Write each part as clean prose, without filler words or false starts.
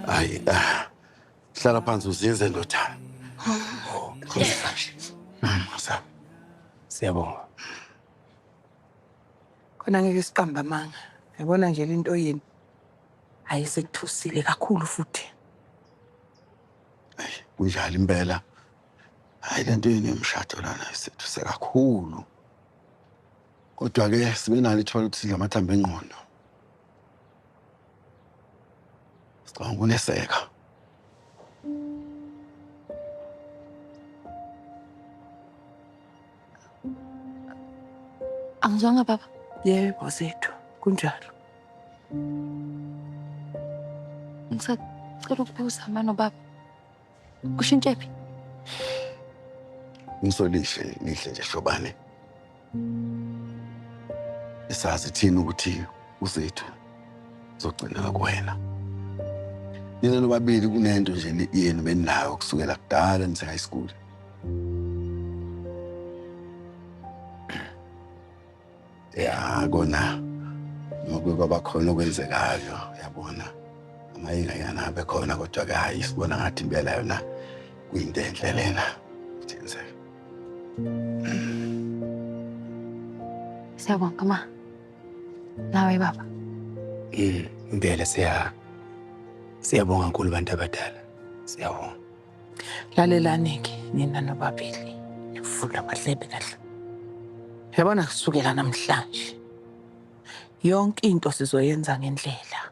Hayi, hlala phansi uzinze ndoda. Sa. Siyabonga. Khona ngeke siqamba amanga. Yabona nje into yini. Ayisekuthusile kakhulu futhi. Kunjalo impela. Hayi lento yini yomshado lana isethuse kakhulu. Kodwa ke sibe nalo ithola ukuthi sidla amathambo engqondo. Sicabanga ukuneseka. Angizwanga baba. Yebo zethu, kunjalo. Ngisacela ukubuza mano baba. Kushintshe phi? Ngisolihle nihle nje hlobane. Esazi thina ukuthi uzethu uzogcina kuwena. Nina nobabili kunento nje yenu benayo kusukela kudala nise high school. Ya kona ngoba kwaba khona okwenzekayo yabona amayinga yana abe khona kodwa ke hayi sibona ngathi impela yona kuyinto enhle lena uthenzeka. Siyabonga ma. Nawe baba. Impela siyabonga kakhulu bantu abadala. Siyabonga. Lalelani-ke nina nobabili. Nivula amadlebe kahle. Yabona kusukela namhlanje. Yonke into sizoyenza ngendlela.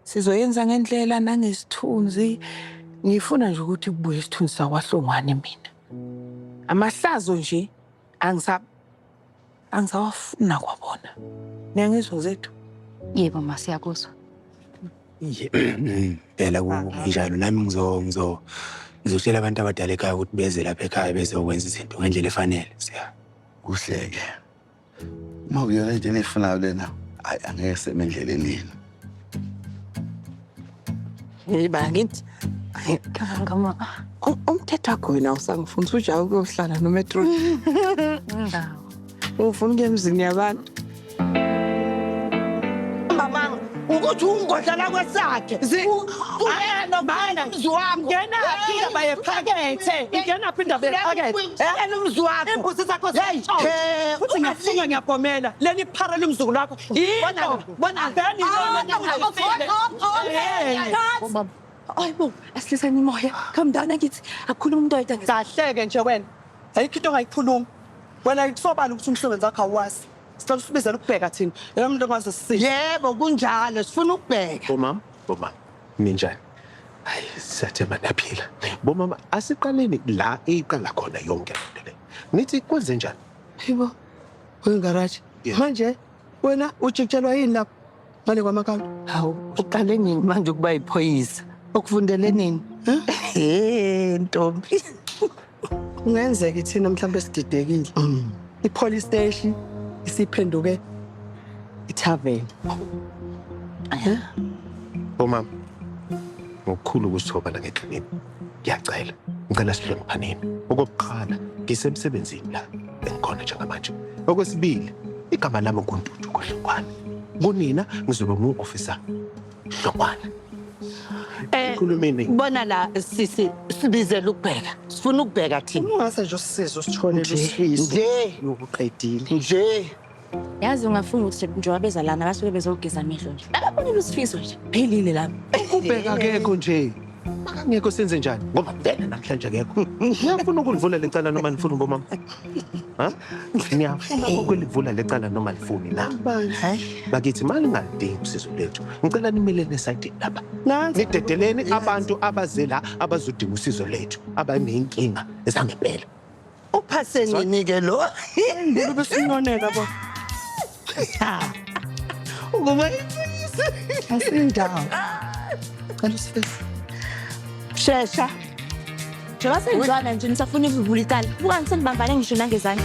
Sizoyenza ngendlela nangesithunzi. Ngifuna nje ukuthi kubuye isithunzi sakwaHlongwane mina. Amahlazo nje angisawafuna kwabona. Niyangizwa zethu? Yebo ma siyakuzwa. Phela kunjalo nami ngizotshela abantu abadala ekhaya ukuthi beze lapha ekhaya bezokwenza izinto ngendlela efanele. Kuhleke. Uma uyona into enifunayo lena, hayi angeke semendleleni yini. Yiba ngithi Ngama. umthetho wakho wena usangifuna ujaye ukuyohlala noMetro. Ndawo. Ufuna ukuya emzini yabantu. Mama, ukuthi ungodlala kwesakhe. Ayena bana mzwami. Ngena phinda bayephakethe. Ngena phinda bayephakethe. Yena umzwakho. Imbuzi zakho Hey, futhi ngiyafuna ngiyagomela. Leni phara lomzukulu wakho. bona Beni Ayibo, asihliseni imoya. Come down akithi. Akukhuluma umuntu oyedwa nje. Sahleke nje wena. Ayikho into ongayikhuluma. Wena kusobala ukuthi umsebenzi wakho awazi. Sicela usibizele ukubheka thina. Yena umuntu ongazi sisihle. Yebo kunjalo, sifuna ukubheka. Bomama, ninjani? Hayi, siyathemba naphila. Bomama, asiqaleni la eyiqala khona yonke into le. Nithi kwenze njani? Yibo. Wengaraji. Manje wena ujikjelwa yini lapha? Ngale kwamakhala. Hawu, uqale nini manje ukuba yiphoyisa? Ukufundele nini? Ntombi. Kungenzeka thina mhlawumbe sididekile. I-police station isiphenduke i-tavern. Bomama, ngokukhulu ukuzithoba la ngeklini. Ngiyacela, ngicela sihloniphaneni. Okokuqala, ngisemsebenzini la engikhona njengamanje. Okwesibili, igama lami nguNtuthu kwaHlongwane. Kunina ngizobe ngu-officer Hlongwane. Khulumeni. Bona la sibizele ukubheka. Sifuna ukubheka thina. Ungase nje usisize usithonele usifiso. Nje Yokuqedile. nje. Yazi ungafuna ukuthi njengoba beza lana basuke bezogeza amehlo nje. Ababonile usifiso nje. Phelile lapha. Ubheka akekho nje. Akangekho senze njani? Ngoba vele namhlanje akekho. Ngiyafuna ukulivula lecala noma nifuna bomama. Ha? Ngiyafuna ukulivula lecala noma lifuni na. Bakithi mali ngalidingi usizo lethu. Ngicela nimelene esayidini lapha. Nidedeleni abantu abazela abazodinga usizo lethu abanenkinga ezangempela. Uphaseni nike lo. Ngilo besinonela bo. Ukuba Asindawo. Cela usifiso. Shesha. Njengoba senizwana nje nisafuna ukuvula icala. Buka ngisengibambane ngisho nangezandla.